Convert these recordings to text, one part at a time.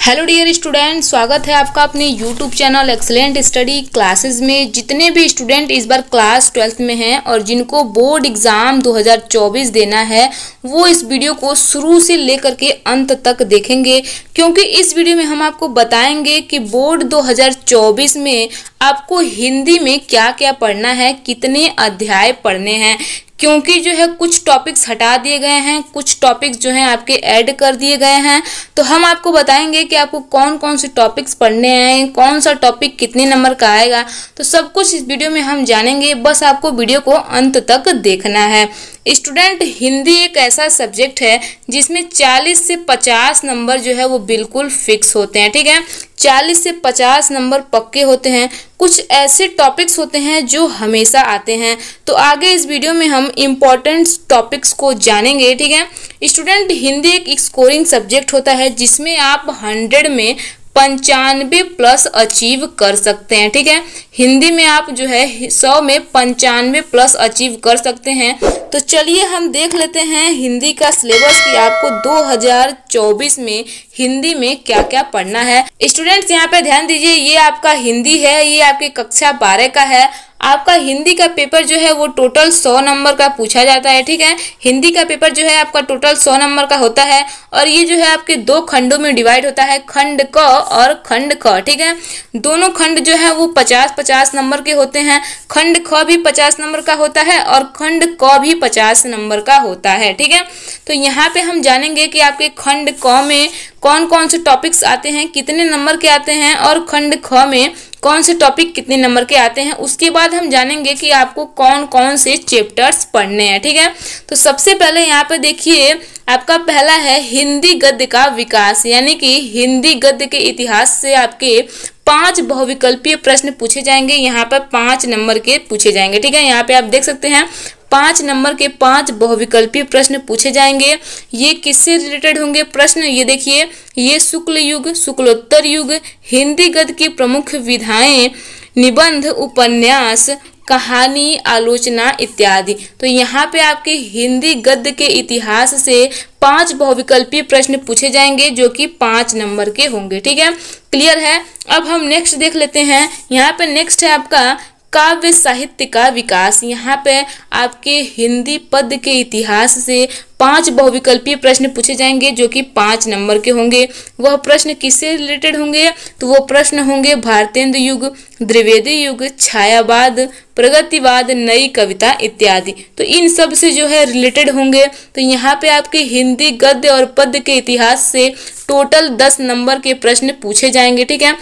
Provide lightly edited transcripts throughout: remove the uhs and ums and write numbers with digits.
Hello dear student, स्वागत है आपका अपने YouTube channel excellent study classes में। जितने भी स्टूडेंट इस बार क्लास 12th में हैं और जिनको बोर्ड एग्ज़ाम 2024 देना है वो इस वीडियो को शुरू से लेकर के अंत तक देखेंगे, क्योंकि इस वीडियो में हम आपको बताएंगे कि बोर्ड 2024 में आपको हिंदी में क्या क्या पढ़ना है, कितने अध्याय पढ़ने हैं। क्योंकि जो है कुछ टॉपिक्स हटा दिए गए हैं, कुछ टॉपिक्स जो हैं आपके ऐड कर दिए गए हैं, तो हम आपको बताएंगे कि आपको कौन कौन से टॉपिक्स पढ़ने हैं, कौन सा टॉपिक कितने नंबर का आएगा। तो सब कुछ इस वीडियो में हम जानेंगे, बस आपको वीडियो को अंत तक देखना है। स्टूडेंट, हिंदी एक ऐसा सब्जेक्ट है जिसमें 40 से 50 नंबर जो है वो बिल्कुल फिक्स होते हैं। ठीक है, 40 से 50 नंबर पक्के होते हैं। कुछ ऐसे टॉपिक्स होते हैं जो हमेशा आते हैं। तो आगे इस वीडियो में हम इम्पोर्टेंट टॉपिक्स को जानेंगे। ठीक है स्टूडेंट, हिंदी एक स्कोरिंग सब्जेक्ट होता है जिसमें आप 100 में 95+ अचीव कर सकते हैं। ठीक है, हिंदी में आप जो है 100 में 95+ अचीव कर सकते हैं। तो चलिए हम देख लेते हैं हिंदी का सिलेबस कि आपको 2024 में हिंदी में क्या क्या पढ़ना है। स्टूडेंट्स यहाँ पे ध्यान दीजिए, ये आपका हिंदी है, ये आपकी कक्षा 12 का है। आपका हिंदी का पेपर जो है वो टोटल 100 नंबर का पूछा जाता है। ठीक है, हिंदी का पेपर जो है आपका टोटल 100 नंबर का होता है और ये जो है आपके दो खंडों में डिवाइड होता है, खंड क और खंड ख। ठीक है, दोनों खंड जो है वो 50-50 नंबर के होते हैं। खंड ख भी 50 नंबर का होता है और खंड क भी 50 नंबर का होता है। ठीक है, तो यहाँ पे हम जानेंगे कि आपके खंड क में कौन कौन से टॉपिक्स आते हैं, कितने नंबर के आते हैं, और खंड ख में कौन से टॉपिक कितने नंबर के आते हैं। उसके बाद हम जानेंगे कि आपको कौन कौन से चैप्टर्स पढ़ने हैं। ठीक है, तो सबसे पहले यहाँ पे देखिए, आपका पहला है हिंदी गद्य का विकास, यानी कि हिंदी गद्य के इतिहास से आपके 5 बहुविकल्पीय प्रश्न पूछे जाएंगे। यहाँ पर 5 नंबर के पूछे जाएंगे। ठीक है, यहाँ पे आप देख सकते हैं 5 नंबर के 5 बहुविकल्पीय प्रश्न पूछे जाएंगे। ये किससे रिलेटेड होंगे प्रश्न, ये देखिए, ये शुक्ल युग, शुक्लोत्तर युग, हिंदी गद्य की प्रमुख विधाएं, निबंध, उपन्यास, कहानी, आलोचना इत्यादि। तो यहाँ पे आपके हिंदी गद्य के इतिहास से 5 बहुविकल्पीय प्रश्न पूछे जाएंगे जो कि 5 नंबर के होंगे। ठीक है, क्लियर है। अब हम नेक्स्ट देख लेते हैं। यहाँ पे नेक्स्ट है आपका काव्य साहित्य का विकास। यहाँ पे आपके हिंदी पद्य के इतिहास से 5 बहुविकल्पीय प्रश्न पूछे जाएंगे जो कि 5 नंबर के होंगे। वह प्रश्न किससे रिलेटेड होंगे, तो वो प्रश्न होंगे भारतेंदु युग, द्विवेदी युग, छायावाद, प्रगतिवाद, नई कविता इत्यादि। तो इन सब से जो है रिलेटेड होंगे। तो यहाँ पे आपके हिंदी गद्य और पद्य के इतिहास से टोटल 10 नंबर के प्रश्न पूछे जाएंगे। ठीक है,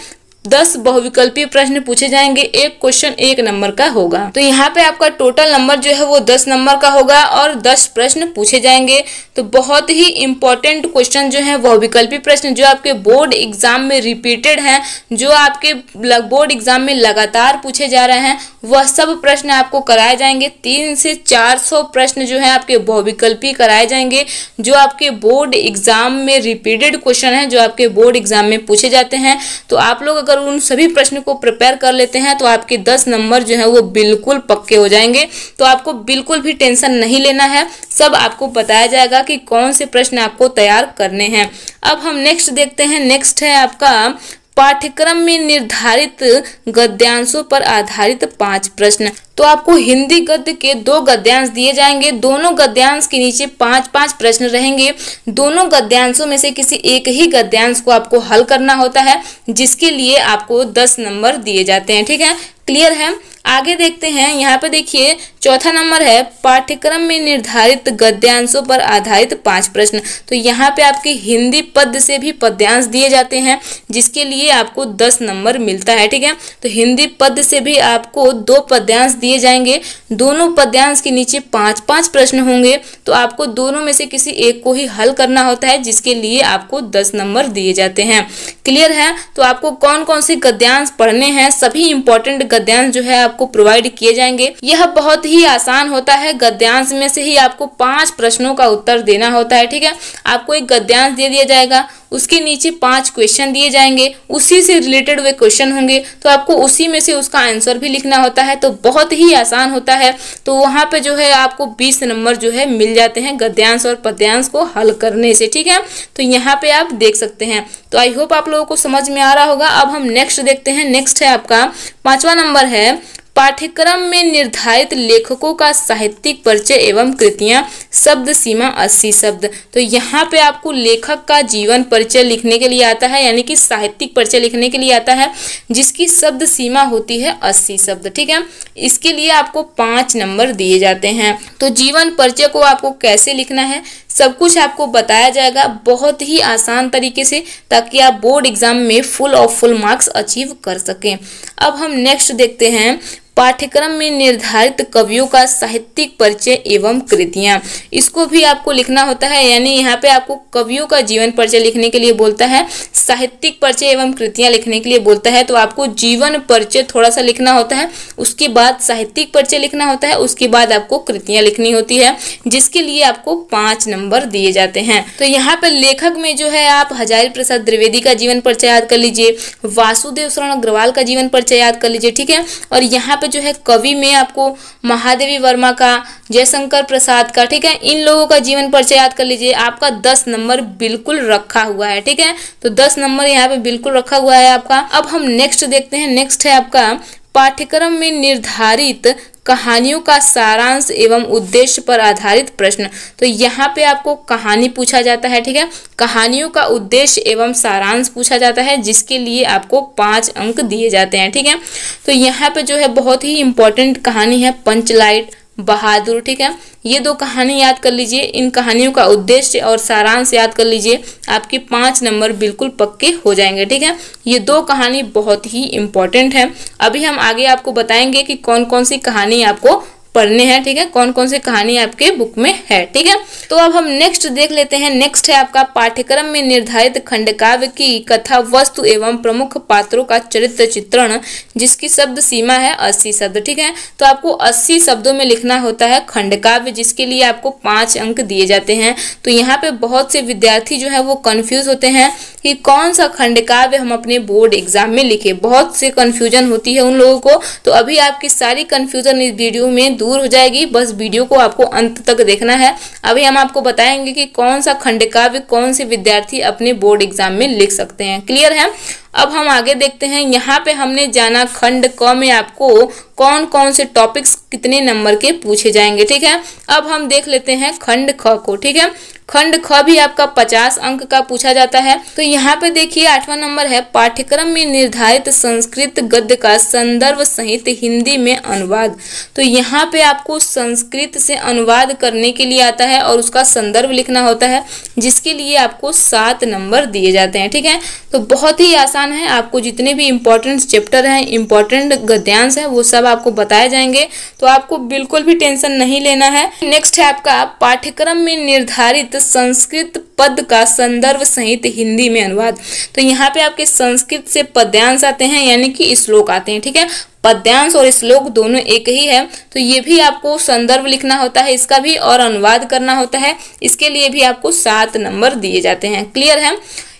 10 बहुविकल्पीय प्रश्न पूछे जाएंगे, एक क्वेश्चन 1 नंबर का होगा। तो यहाँ पे आपका टोटल नंबर जो है वो 10 नंबर का होगा और 10 प्रश्न पूछे जाएंगे। तो बहुत ही इंपॉर्टेंट क्वेश्चन जो है बहुविकल्पीय प्रश्न जो आपके बोर्ड एग्जाम में रिपीटेड हैं, जो आपके बोर्ड एग्जाम में लगातार पूछे जा रहे हैं, वह सब प्रश्न आपको कराए जाएंगे। 300 से 400 प्रश्न जो है आपके बहुविकल्पीय कराए जाएंगे, जो आपके बोर्ड एग्जाम में रिपीटेड क्वेश्चन है, जो आपके बोर्ड एग्जाम में पूछे जाते हैं। तो आप लोग अगर उन सभी प्रश्न को प्रिपेयर कर लेते हैं तो आपके 10 नंबर जो है वो बिल्कुल पक्के हो जाएंगे। तो आपको बिल्कुल भी टेंशन नहीं लेना है, सब आपको बताया जाएगा कि कौन से प्रश्न आपको तैयार करने हैं। अब हम नेक्स्ट देखते हैं। नेक्स्ट है आपका पाठ्यक्रम में निर्धारित गद्यांशों पर आधारित 5 प्रश्न। तो आपको हिंदी गद्य के 2 गद्यांश दिए जाएंगे, दोनों गद्यांश के नीचे 5-5 प्रश्न रहेंगे। दोनों गद्यांशों में से किसी एक ही गद्यांश को आपको हल करना होता है, जिसके लिए आपको 10 नंबर दिए जाते हैं। ठीक है, क्लियर है। आगे देखते हैं। यहाँ पे देखिए, चौथा नंबर है पाठ्यक्रम में निर्धारित गद्यांशों पर आधारित 5 प्रश्न। तो यहाँ पे आपके हिंदी पद्य से भी पद्यांश दिए जाते हैं, जिसके लिए आपको 10 नंबर मिलता है। ठीक है, तो हिंदी पद्य से भी आपको 2 पद्यांश दिए जाएंगे, दोनों पद्यांश के नीचे 5-5 प्रश्न होंगे। तो आपको दोनों में से किसी एक को ही हल करना होता है, जिसके लिए आपको 10 नंबर दिए जाते हैं। क्लियर है। तो आपको कौन कौन से गद्यांश पढ़ने हैं, सभी इंपॉर्टेंट गद्यांश जो है आपको प्रोवाइड किए जाएंगे। यह बहुत ही आसान होता है। गद्यांश में से ही आपको 5 प्रश्नों का उत्तर देना होता है। ठीक है, आपको एक गद्यांश दे दिया जाएगा, उसके नीचे 5 क्वेश्चन दिए जाएंगे, उसी से रिलेटेड वे क्वेश्चन होंगे, तो आपको उसी में से उसका आंसर भी लिखना होता है। तो बहुत ही आसान होता है। तो वहां पे जो है आपको 20 नंबर जो है मिल जाते हैं गद्यांश और पद्यांश को हल करने से, ठीक है। तो यहाँ पे आप देख सकते हैं। तो आई होप आप लोगों को समझ में आ रहा होगा। अब हम नेक्स्ट देखते हैं। नेक्स्ट है आपका 5वां नंबर है, पाठ्यक्रम में निर्धारित लेखकों का साहित्यिक परिचय एवं कृतियां, शब्द सीमा 80 शब्द। तो यहाँ पे आपको लेखक का जीवन परिचय लिखने के लिए आता है, यानी कि साहित्यिक परिचय लिखने के लिए आता है, जिसकी शब्द सीमा होती है 80 शब्द, ठीक है। इसके लिए आपको 5 नंबर दिए जाते हैं। तो जीवन परिचय को आपको कैसे लिखना है सब कुछ आपको बताया जाएगा बहुत ही आसान तरीके से, ताकि आप बोर्ड एग्जाम में full of full marks achieve कर सकें। अब हम नेक्स्ट देखते हैं, पाठ्यक्रम में निर्धारित कवियों का साहित्यिक परिचय एवं कृतियां। इसको भी आपको लिखना होता है, यानी यहाँ पे आपको कवियों का जीवन परिचय लिखने के लिए बोलता है, साहित्यिक परिचय एवं कृतियां लिखने के लिए बोलता है। तो आपको जीवन परिचय थोड़ा सा लिखना होता है, उसके बाद साहित्यिक परिचय लिखना होता है, उसके बाद आपको कृतियां लिखनी होती है, जिसके लिए आपको 5 नंबर दिए जाते हैं। तो यहाँ पे लेखक में जो है आप हजारी प्रसाद द्विवेदी का जीवन परिचय याद कर लीजिए, वासुदेव शरण अग्रवाल का जीवन परिचय याद कर लीजिए, ठीक है। और यहाँ जो है कवि में आपको महादेवी वर्मा का, जयशंकर प्रसाद का, ठीक है, इन लोगों का जीवन परिचय याद कर लीजिए। आपका 10 नंबर बिल्कुल रखा हुआ है, ठीक है। तो 10 नंबर यहाँ पे बिल्कुल रखा हुआ है आपका। अब हम नेक्स्ट देखते हैं। नेक्स्ट है आपका पाठ्यक्रम में निर्धारित कहानियों का सारांश एवं उद्देश्य पर आधारित प्रश्न। तो यहाँ पे आपको कहानी पूछा जाता है, ठीक है। कहानियों का उद्देश्य एवं सारांश पूछा जाता है, जिसके लिए आपको 5 अंक दिए जाते हैं, ठीक है। तो यहाँ पे जो है बहुत ही इंपॉर्टेंट कहानी है पंचलाइट, बहादुर, ठीक है। ये 2 कहानी याद कर लीजिए। इन कहानियों का उद्देश्य और सारांश याद कर लीजिए, आपके 5 नंबर बिल्कुल पक्के हो जाएंगे, ठीक है। ये 2 कहानी बहुत ही इंपॉर्टेंट है। अभी हम आगे आपको बताएंगे कि कौन कौन सी कहानी आपको पढ़ने हैं, ठीक है, कौन कौन सी कहानी आपके बुक में है, ठीक है। तो अब हम नेक्स्ट देख लेते हैं। नेक्स्ट है आपका पाठ्यक्रम में निर्धारित खंडकाव्य की कथा वस्तु एवं प्रमुख पात्रों का चरित्र चित्रण, जिसकी शब्द सीमा है 80 शब्द, ठीक है। तो आपको 80 शब्दों में लिखना होता है खंडकाव्य, जिसके लिए आपको 5 अंक दिए जाते हैं। तो यहाँ पे बहुत से विद्यार्थी जो है वो कंफ्यूज होते हैं कि कौन सा खंडकाव्य हम अपने बोर्ड एग्जाम में लिखे, बहुत से कंफ्यूजन होती है उन लोगों को। तो अभी आपकी सारी कंफ्यूजन इस वीडियो में दूर हो जाएगी, बस वीडियो को आपको अंत तक देखना है। अभी हम आपको बताएंगे कि कौन सा खंडकाव्य कौन से विद्यार्थी अपने बोर्ड एग्जाम में लिख सकते हैं। क्लियर है। अब हम आगे देखते हैं। यहाँ पे हमने जाना खंड क में आपको कौन कौन से टॉपिक्स कितने नंबर के पूछे जाएंगे, ठीक है। अब हम देख लेते हैं खंड ख को, ठीक है। खंड ख भी आपका 50 अंक का पूछा जाता है। तो यहाँ पे देखिए 8वां नंबर है, पाठ्यक्रम में निर्धारित संस्कृत गद्य का संदर्भ सहित हिंदी में अनुवाद। तो यहाँ पे आपको संस्कृत से अनुवाद करने के लिए आता है और उसका संदर्भ लिखना होता है, जिसके लिए आपको 7 नंबर दिए जाते हैं, ठीक है। तो बहुत ही आसान है। आपको जितने भी इंपॉर्टेंट चैप्टर हैं, इंपॉर्टेंट गद्यांश है, वो सब आपको बताए जाएंगे। तो आपको बिल्कुल भी टेंशन नहीं लेना है। नेक्स्ट है आपका पाठ्यक्रम में निर्धारित संस्कृत पद का संदर्भ सहित हिंदी में अनुवाद। तो यहाँ पे आपके संस्कृत से पद्यांश आते हैं, यानी कि श्लोक आते हैं, ठीक है। पद्यांश और श्लोक दोनों एक ही है। तो ये भी आपको संदर्भ लिखना होता है इसका भी, और अनुवाद करना होता है। इसके लिए भी आपको 7 नंबर दिए जाते हैं। क्लियर है।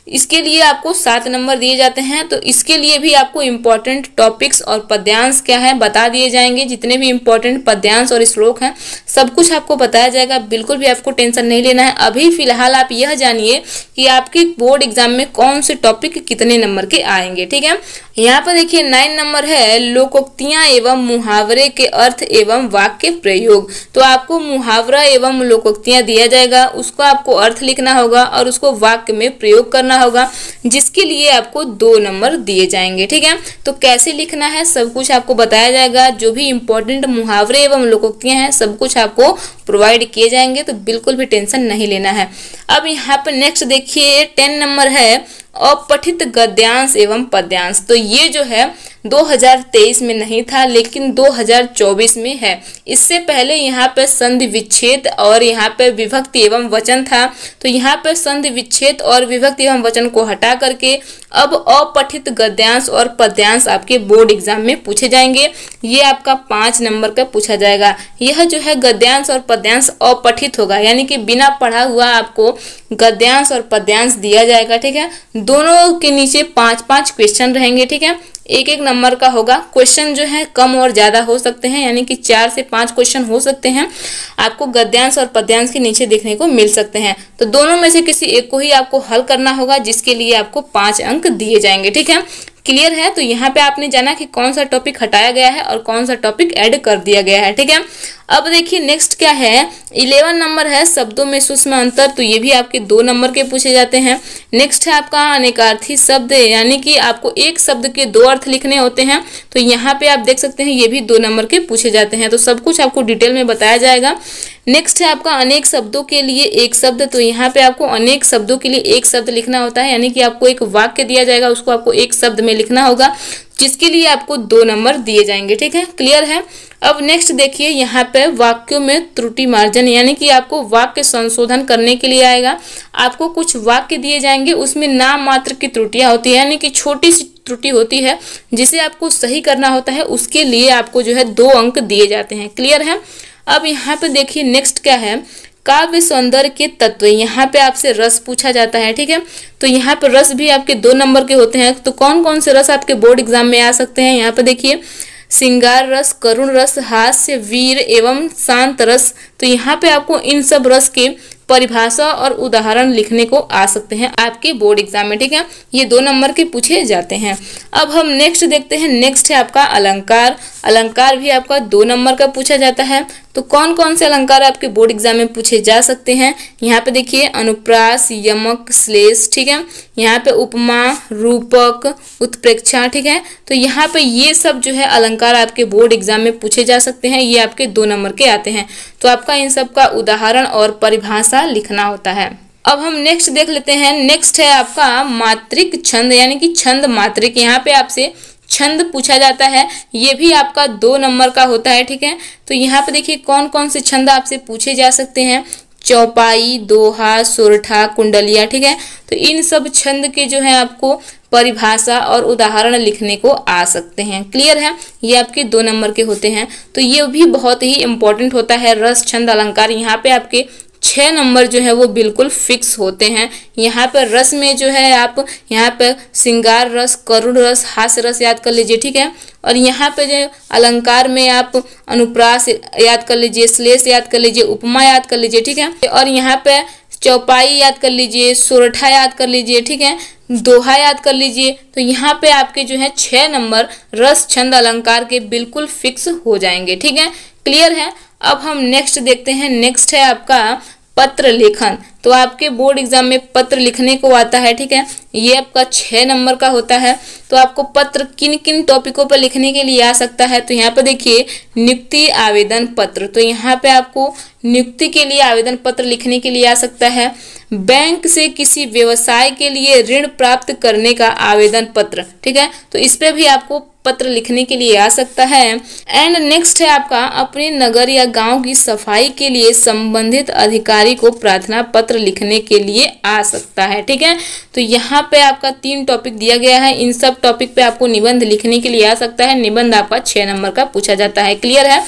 इसके लिए आपको 7 नंबर दिए जाते हैं। तो इसके लिए भी आपको इम्पोर्टेंट टॉपिक्स और पद्यांश क्या है बता दिए जाएंगे। जितने भी इम्पोर्टेंट पद्यांश और श्लोक हैं सब कुछ आपको बताया जाएगा। बिल्कुल भी आपको टेंशन नहीं लेना है। अभी फिलहाल आप यह जानिए कि आपके बोर्ड एग्जाम में कौन से टॉपिक कितने नंबर के आएंगे, ठीक है। यहाँ पर देखिए 9 नंबर है, लोकोक्तियां एवं मुहावरे के अर्थ एवं वाक्य प्रयोग। तो आपको मुहावरा एवं लोकोक्तियां दिया जाएगा, उसको आपको अर्थ लिखना होगा और उसको वाक्य में प्रयोग करना होगा, जिसके लिए आपको 2 नंबर दिए जाएंगे, ठीक है। तो कैसे लिखना है सब कुछ आपको बताया जाएगा। जो भी इंपॉर्टेंट मुहावरे एवं लोकोक्तियां हैं सब कुछ आपको प्रोवाइड किए जाएंगे। तो बिल्कुल भी टेंशन नहीं लेना है। अब यहाँ पर नेक्स्ट देखिए 10 नंबर है, अपठित गद्यांश एवं पद्यांश। तो ये जो है 2023 में नहीं था लेकिन 2024 में है। इससे पहले यहाँ पे संधि विच्छेद और यहाँ पे विभक्ति एवं वचन था, तो यहाँ पे संधि विच्छेद और विभक्ति एवं वचन को हटा करके अब अपठित गद्यांश और पद्यांश आपके बोर्ड एग्जाम में पूछे जाएंगे। ये आपका 5 नंबर का पूछा जाएगा। यह जो है गद्यांश और पद्यांश अपठित होगा, यानी कि बिना पढ़ा हुआ आपको गद्यांश और पद्यांश दिया जाएगा। ठीक है, दोनों के नीचे 5-5 क्वेश्चन रहेंगे। ठीक है, 1-1 नंबर का होगा। क्वेश्चन जो है कम और ज्यादा हो सकते हैं, यानी कि 4 से 5 क्वेश्चन हो सकते हैं आपको गद्यांश और पद्यांश के नीचे देखने को मिल सकते हैं। तो दोनों में से किसी एक को ही आपको हल करना होगा, जिसके लिए आपको 5 अंक दिए जाएंगे। ठीक है, क्लियर है। तो यहाँ पे आपने जाना कि कौन सा टॉपिक हटाया गया है और कौन सा टॉपिक ऐड कर दिया गया है। ठीक है, अब देखिए नेक्स्ट क्या है, 11 नंबर है शब्दों में सूक्ष्म अंतर, तो ये भी आपके 2 नंबर के पूछे जाते हैं। नेक्स्ट है आपका अनेकार्थी शब्द, यानी कि आपको एक शब्द के 2 अर्थ लिखने होते हैं, तो यहाँ पे आप देख सकते हैं ये भी 2 नंबर के पूछे जाते हैं। तो सब कुछ आपको डिटेल में बताया जाएगा। नेक्स्ट है आपका अनेक शब्दों के लिए एक शब्द, तो यहाँ पे आपको अनेक शब्दों के लिए एक शब्द लिखना होता है, यानी कि आपको एक वाक्य दिया जाएगा, उसको आपको एक शब्द में लिखना होगा, जिसके लिए आपको 2 नंबर दिए जाएंगे। ठीक है, क्लियर है। अब नेक्स्ट देखिए, यहाँ पे वाक्यों में त्रुटि मार्जन, यानी कि आपको वाक्य संशोधन करने के लिए आएगा। आपको कुछ वाक्य दिए जाएंगे, उसमें नाम मात्र की त्रुटियां होती है, यानी कि छोटी सी त्रुटि होती है जिसे आपको सही करना होता है, उसके लिए आपको जो है 2 अंक दिए जाते हैं। क्लियर है। अब यहाँ पे देखिए नेक्स्ट क्या है, काव्य सौंदर्य के तत्व, यहाँ पे आपसे रस पूछा जाता है। ठीक है, तो यहाँ पे रस भी आपके 2 नंबर के होते हैं। तो कौन कौन से रस आपके बोर्ड एग्जाम में आ सकते हैं, यहाँ पे देखिए, श्रृंगार रस, करुण रस, हास्य, वीर एवं शांत रस। तो यहाँ पे आपको इन सब रस के परिभाषा और उदाहरण लिखने को आ सकते हैं आपके बोर्ड एग्जाम में। ठीक है, ये 2 नंबर के पूछे जाते हैं। अब हम नेक्स्ट देखते हैं, नेक्स्ट है आपका अलंकार। अलंकार भी आपका 2 नंबर का पूछा जाता है। तो कौन कौन से अलंकार आपके बोर्ड एग्जाम में पूछे जा सकते हैं, यहाँ पे देखिए, अनुप्रास, यमक, श्लेष। ठीक है, यहाँ पे उपमा, रूपक, उत्प्रेक्षा। ठीक है, तो यहाँ पे ये सब जो है अलंकार आपके बोर्ड एग्जाम में पूछे जा सकते हैं। ये आपके 2 नंबर के आते हैं। तो आपका इन सब का उदाहरण और परिभाषा लिखना होता है। अब हम नेक्स्ट देख लेते हैं। नेक्स्ट है आपका मात्रिक छंद, यानी कि छंद मात्रिक। यहाँ पे आपसे छंद पूछा जाता है, ये भी आपका 2 नंबर का होता है। ठीक है, तो यहाँ पे देखिए कौन कौन से छंद आपसे पूछे जा सकते हैं, चौपाई, दोहा, सोरठा, कुंडलिया। ठीक है, तो इन सब छंद के जो है आपको परिभाषा और उदाहरण लिखने को आ सकते हैं। क्लियर है, ये आपके 2 नंबर के होते हैं। तो ये भी बहुत ही इंपॉर्टेंट होता है, रस, छंद, अलंकार। यहाँ पे आपके 6 नंबर जो है वो बिल्कुल फिक्स होते हैं। यहाँ पर रस में जो है आप यहाँ पर श्रृंगार रस, करुण रस, हास्य रस याद कर लीजिए। ठीक है, और यहाँ पे जो अलंकार में आप अनुप्रास याद कर लीजिए, श्लेष याद कर लीजिए, उपमा याद कर लीजिए। ठीक है, और यहाँ पे चौपाई याद कर लीजिए, सोरठा याद कर लीजिए। ठीक है, दोहा याद कर लीजिए। तो यहाँ पे आपके जो है 6 नंबर रस, छंद, अलंकार के बिल्कुल फिक्स हो जाएंगे। ठीक है, क्लियर है। अब हम नेक्स्ट देखते हैं। नेक्स्ट है आपका पत्र लेखन। तो आपके बोर्ड एग्जाम में पत्र लिखने को आता है। ठीक है, ये आपका 6 नंबर का होता है। तो आपको पत्र किन किन टॉपिकों पर लिखने के लिए आ सकता है, तो यहाँ पर देखिए, नियुक्ति आवेदन पत्र। तो यहाँ पे आपको नियुक्ति के लिए आवेदन पत्र लिखने के लिए आ सकता है। बैंक से किसी व्यवसाय के लिए ऋण प्राप्त करने का आवेदन पत्र। ठीक है, तो इस पे भी आपको पत्र लिखने के लिए आ सकता है। एंड नेक्स्ट है आपका अपने नगर या गांव की सफाई के लिए संबंधित अधिकारी को प्रार्थना पत्र लिखने के लिए आ सकता है। ठीक है, तो यहाँ पे आपका 3 टॉपिक दिया गया है। इन सब टॉपिक पे आपको निबंध लिखने के लिए आ सकता है। निबंध आपका 6 नंबर का पूछा जाता है। क्लियर है।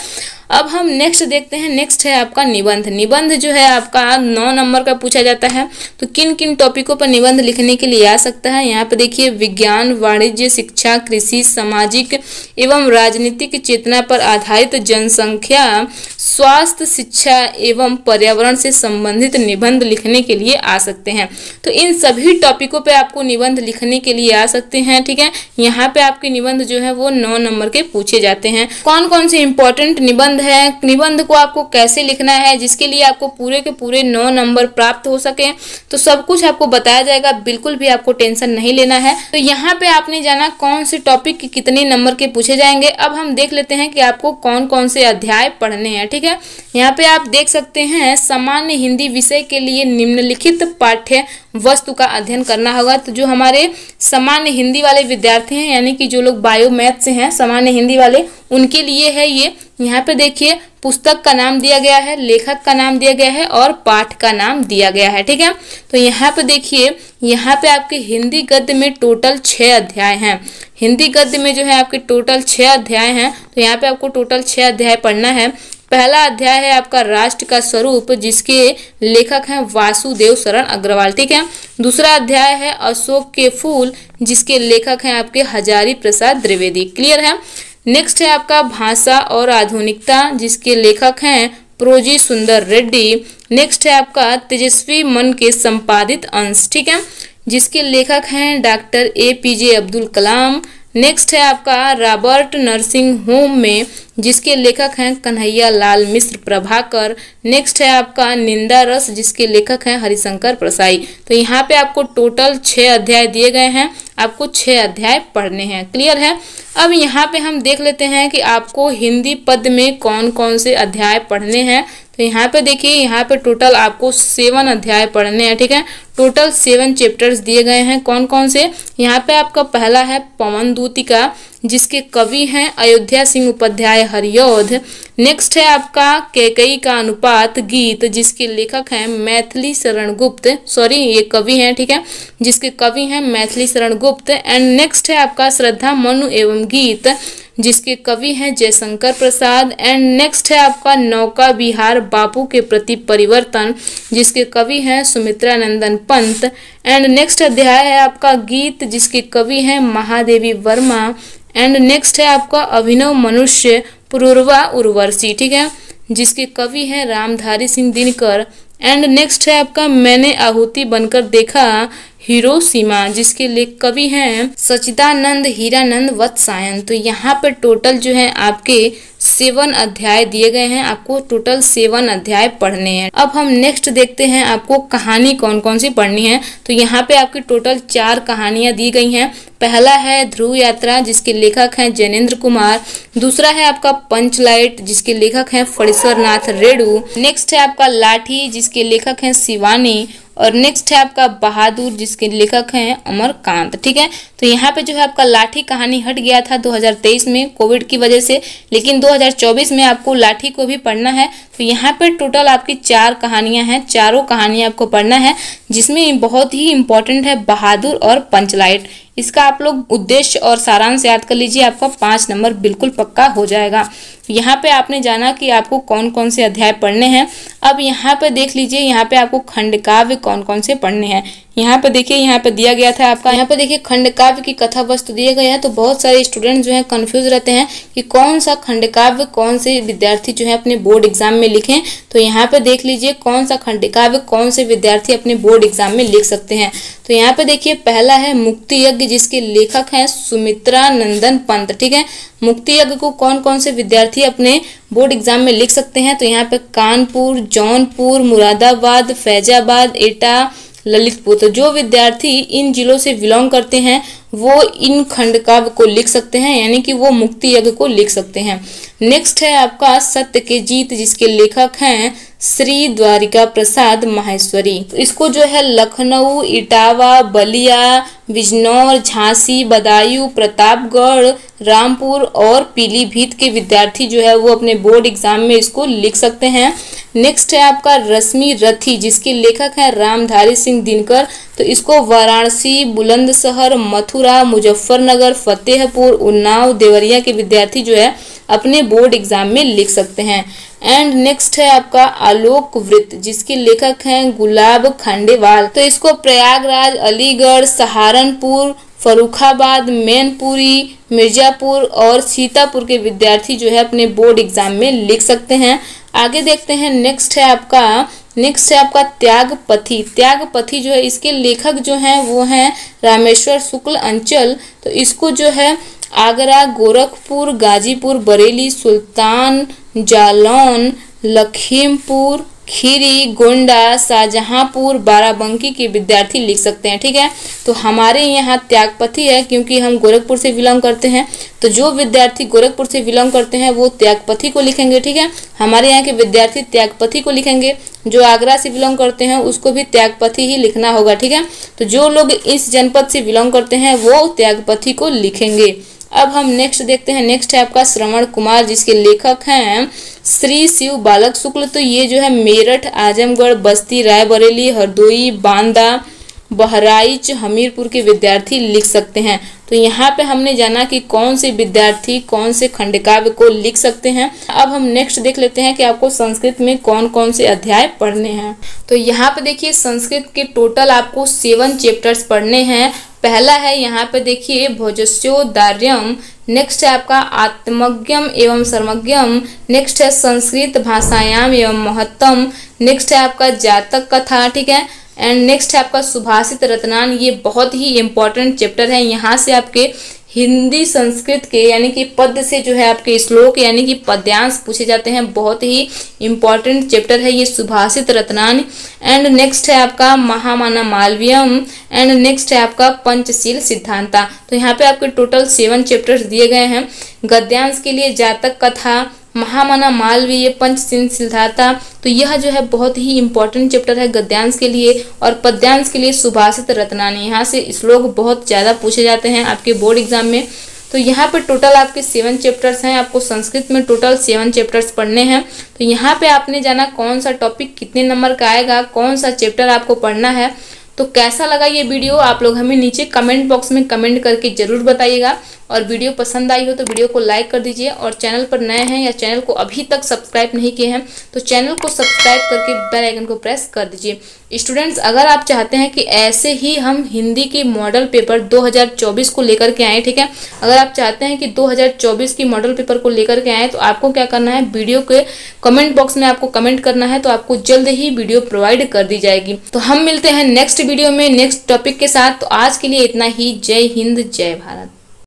अब हम नेक्स्ट देखते हैं। नेक्स्ट है आपका निबंध। निबंध जो है आपका 9 नंबर का पूछा जाता है। तो किन किन टॉपिकों पर निबंध लिखने के लिए आ सकता है, यहाँ पे देखिए, विज्ञान, वाणिज्य, शिक्षा, कृषि, सामाजिक एवं राजनीतिक चेतना पर आधारित जनसंख्या, स्वास्थ्य, शिक्षा एवं पर्यावरण से संबंधित निबंध लिखने के लिए आ सकते हैं। तो इन सभी टॉपिकों पे आपको निबंध लिखने के लिए आ सकते हैं। ठीक है, यहाँ पे आपके निबंध जो है वो 9 नंबर के पूछे जाते हैं। कौन कौन से इंपॉर्टेंट निबंध है, निबंध को आपको कैसे लिखना है, जिसके लिए आपको पूरे के पूरे 9 नंबर प्राप्त हो सके, तो सब कुछ आपको बताया जाएगा। बिल्कुल भी आपको टेंशन नहीं लेना है। तो यहाँ पे आपने जाना कौन से टॉपिक कितने नंबर के पूछे जाएंगे। अब हम देख लेते हैं कि आपको कौन कौन से अध्याय पढ़ने हैं। ठीक है, यहाँ पे आप देख सकते हैं, सामान्य हिंदी विषय के लिए निम्नलिखित पाठ्य वस्तु का अध्ययन करना होगा। तो जो हमारे सामान्य हिंदी वाले विद्यार्थी हैं, यानी कि जो लोग बायो मैथ से हैं, सामान्य हिंदी वाले, उनके लिए है ये। यहाँ पे देखिए पुस्तक का नाम दिया गया है, लेखक का नाम दिया गया है और पाठ का नाम दिया गया है, ठीक है। तो यहाँ पे देखिए, यहाँ पे आपके हिंदी गद्य में टोटल 6 अध्याय हैं। हिंदी गद्य में जो है आपके टोटल 6 अध्याय हैं। तो यहाँ पे आपको टोटल 6 अध्याय पढ़ना है। पहला अध्याय है आपका राष्ट्र का स्वरूप, जिसके लेखक हैं वासुदेव शरण अग्रवाल, ठीक है। दूसरा अध्याय है अशोक के फूल, जिसके लेखक हैं आपके हजारी प्रसाद द्विवेदी, क्लियर है। नेक्स्ट है आपका भाषा और आधुनिकता, जिसके लेखक हैं प्रोजी सुंदर रेड्डी। नेक्स्ट है आपका तेजस्वी मन के संपादित अंश, ठीक है, जिसके लेखक हैं doctor APJ Abdul Kalam. Next है आपका रॉबर्ट नर्सिंग होम में, जिसके लेखक हैं कन्हैया लाल मिश्र प्रभाकर। नेक्स्ट है आपका निंदा रस, जिसके लेखक हैं हरिशंकर प्रसाई। तो यहाँ पे आपको टोटल 6 अध्याय दिए गए हैं, आपको 6 अध्याय पढ़ने हैं, क्लियर है। अब यहाँ पे हम देख लेते हैं कि आपको हिंदी पद में कौन कौन से अध्याय पढ़ने हैं। तो यहाँ पे देखिए, यहाँ पे टोटल आपको 7 अध्याय पढ़ने हैं, ठीक है। टोटल 7 चैप्टर्स दिए गए हैं। कौन कौन से? यहाँ पे आपका पहला है पवन दूतिका, जिसके कवि हैं अयोध्या सिंह उपाध्याय हरिऔध। नेक्स्ट है आपका कैकेयी का अनुपात गीत, जिसके लेखक हैं मैथिली शरण गुप्त, सॉरी ये कवि हैं, ठीक है, जिसके कवि हैं मैथिली शरण गुप्त। एंड नेक्स्ट है आपका श्रद्धा मनु एवं गीत, जिसके कवि हैं जयशंकर प्रसाद। एंड नेक्स्ट है आपका नौका विहार बापू के प्रति परिवर्तन, जिसके कवि हैं सुमित्रा नंदन पंत। एंड नेक्स्ट अध्याय है आपका गीत, जिसके कवि हैं महादेवी वर्मा। एंड नेक्स्ट है आपका अभिनव मनुष्य पुरूरवा उर्वशी, ठीक है, जिसके कवि हैं रामधारी सिंह दिनकर। एंड नेक्स्ट है आपका मैंने आहुति बनकर देखा हिरोशिमा, जिसके लेख कवि हैं सचिदानंद हीरानंद वत्सायन। तो यहाँ पे टोटल जो है आपके 7 अध्याय दिए गए हैं, आपको टोटल 7 अध्याय पढ़ने हैं। अब हम नेक्स्ट देखते हैं आपको कहानी कौन कौन सी पढ़नी है। तो यहाँ पे आपकी टोटल 4 कहानियां दी गई हैं। पहला है ध्रुव यात्रा, जिसके लेखक हैं जैनेन्द्र कुमार। दूसरा है आपका पंचलाइट, जिसके लेखक हैं फणीश्वर नाथ रेणु। नेक्स्ट है आपका लाठी, जिसके लेखक हैं शिवानी। और नेक्स्ट है आपका बहादुर, जिसके लेखक हैं अमरकांत, ठीक है। तो यहाँ पे जो है आपका लाठी कहानी हट गया था 2023 में कोविड की वजह से, लेकिन 2024 में आपको लाठी को भी पढ़ना है। तो यहाँ पे टोटल आपकी 4 कहानियां हैं, चारों कहानियां आपको पढ़ना है, जिसमें बहुत ही इंपॉर्टेंट है बहादुर और पंचलाइट। इसका आप लोग उद्देश्य और सारांश याद कर लीजिए, आपका 5 नंबर बिल्कुल पक्का हो जाएगा। यहाँ पे आपने जाना कि आपको कौन कौन से अध्याय पढ़ने हैं। अब यहाँ पे देख लीजिए, यहाँ पे आपको खंड काव्य कौन कौन से पढ़ने हैं। यहाँ पे देखिए, यहाँ पे दिया गया था आपका, यहाँ पे देखिए खंड काव्य की कथा वस्तु दिए गए हैं। तो बहुत सारे स्टूडेंट जो हैं कंफ्यूज रहते हैं कि कौन सा खंड काव्य कौन से विद्यार्थी जो है अपने बोर्ड एग्जाम में लिखें। तो यहाँ पे देख लीजिए कौन सा खंड काव्य कौन से विद्यार्थी अपने बोर्ड एग्जाम में लिख सकते हैं। तो यहाँ पे देखिए पहला है मुक्ति यज्ञ, जिसके लेखक हैं सुमित्रा नंदन पंत, ठीक है। मुक्ति यज्ञ को कौन कौन से विद्यार्थी अपने बोर्ड एग्जाम में लिख सकते हैं? तो यहाँ पे कानपुर, जौनपुर, मुरादाबाद, फैजाबाद, एटा, ललितपुर। तो जो विद्यार्थी इन जिलों से बिलोंग करते हैं वो इन खंड काव्य को लिख सकते हैं, यानी कि वो मुक्ति यज्ञ को लिख सकते हैं। नेक्स्ट है आपका सत्य के जीत, जिसके लेखक हैं श्री द्वारिका प्रसाद माहेश्वरी। तो इसको जो है लखनऊ, इटावा, बलिया, बिजनौर, झांसी, बदायूं, प्रतापगढ़, रामपुर और पीलीभीत के विद्यार्थी जो है वो अपने बोर्ड एग्जाम में इसको लिख सकते हैं। नेक्स्ट है आपका रश्मि रथी, जिसके लेखक हैं रामधारी सिंह दिनकर। तो इसको वाराणसी, बुलंदशहर, मथुरा, मुजफ्फरनगर, फतेहपुर, उन्नाव, देवरिया के विद्यार्थी जो है अपने बोर्ड एग्जाम में लिख सकते हैं। एंड नेक्स्ट है आपका आलोक वृत्त, जिसके लेखक हैं गुलाब खांडेवाल। तो इसको प्रयागराज, अलीगढ़, सहारनपुर, फर्रुखाबाद, मैनपुरी, मिर्जापुर और सीतापुर के विद्यार्थी जो है अपने बोर्ड एग्जाम में लिख सकते हैं। आगे देखते हैं, नेक्स्ट है आपका त्यागपथी। त्यागपथी जो है इसके लेखक जो हैं वो हैं रामेश्वर शुक्ल अंचल। तो इसको जो है आगरा, गोरखपुर, गाजीपुर, बरेली, सुल्तान, जालौन, लखीमपुर, खीरी, गोंडा, शाहजहांपुर, बाराबंकी के विद्यार्थी लिख सकते हैं। ठीक है, तो हमारे यहाँ त्यागपति है क्योंकि हम गोरखपुर से बिलोंग करते हैं, तो जो विद्यार्थी गोरखपुर से बिलोंग करते हैं वो त्यागपति को लिखेंगे। ठीक है, हमारे यहाँ के विद्यार्थी त्यागपति को लिखेंगे। जो आगरा से बिलोंग करते हैं उसको भी त्यागपति ही लिखना होगा। ठीक है, तो जो लोग इस जनपद से बिलोंग करते हैं वो त्यागपति को लिखेंगे। अब हम नेक्स्ट देखते हैं। नेक्स्ट है आपका श्रवण कुमार, जिसके लेखक हैं श्री शिव बालक शुक्ल। तो ये जो है मेरठ, आजमगढ़, बस्ती, रायबरेली, हरदोई, बांदा, बहराइच, हमीरपुर के विद्यार्थी लिख सकते हैं। तो यहाँ पे हमने जाना कि कौन से विद्यार्थी कौन से खंडकाव्य को लिख सकते हैं। अब हम नेक्स्ट देख लेते हैं कि आपको संस्कृत में कौन कौन से अध्याय पढ़ने हैं। तो यहाँ पे देखिए संस्कृत के टोटल आपको 7 चैप्टर्स पढ़ने हैं। पहला है यहाँ पे देखिए भोजस्योदार्यम, नेक्स्ट है आपका आत्मज्ञम एवं सर्वज्ञम, नेक्स्ट है संस्कृत भाषायाम एवं महत्तम, नेक्स्ट है आपका जातक कथा। ठीक है, एंड नेक्स्ट है आपका सुभाषित रत्नान। ये बहुत ही इंपॉर्टेंट चैप्टर है। यहाँ से आपके हिंदी संस्कृत के यानी कि पद्य से जो है आपके श्लोक यानी कि पद्यांश पूछे जाते हैं। बहुत ही इंपॉर्टेंट चैप्टर है ये सुभाषित रत्नान। एंड नेक्स्ट है आपका महामाना मालवीयम, एंड नेक्स्ट है आपका पंचशील सिद्धांता। तो यहाँ पे आपके टोटल 7 चैप्टर्स दिए गए हैं। गद्यांश के लिए जातक कथा, महामाना मालवीय, पंचशील सिद्धांता। तो यह जो है बहुत ही इंपॉर्टेंट चैप्टर है गद्यांश के लिए, और पद्यांश के लिए सुभाषित रत्नानी। यहाँ से श्लोक बहुत ज़्यादा पूछे जाते हैं आपके बोर्ड एग्जाम में। तो यहाँ पे टोटल आपके 7 चैप्टर्स हैं। आपको संस्कृत में टोटल 7 चैप्टर्स पढ़ने हैं। तो यहाँ पे आपने जाना कौन सा टॉपिक कितने नंबर का आएगा, कौन सा चैप्टर आपको पढ़ना है। तो कैसा लगा ये वीडियो आप लोग हमें नीचे कमेंट बॉक्स में कमेंट करके ज़रूर बताइएगा। और वीडियो पसंद आई हो तो वीडियो को लाइक कर दीजिए, और चैनल पर नए हैं या चैनल को अभी तक सब्सक्राइब नहीं किए हैं तो चैनल को सब्सक्राइब करके बेल आइकन को प्रेस कर दीजिए। स्टूडेंट्स, अगर आप चाहते हैं कि ऐसे ही हम हिंदी की मॉडल पेपर 2024 को लेकर के आएँ, ठीक है, अगर आप चाहते हैं कि 2024 की मॉडल पेपर को लेकर के आएँ तो आपको क्या करना है, वीडियो के कमेंट बॉक्स में आपको कमेंट करना है, तो आपको जल्द ही वीडियो प्रोवाइड कर दी जाएगी। तो हम मिलते हैं नेक्स्ट वीडियो में नेक्स्ट टॉपिक के साथ। तो आज के लिए इतना ही। जय हिंद, जय भारत।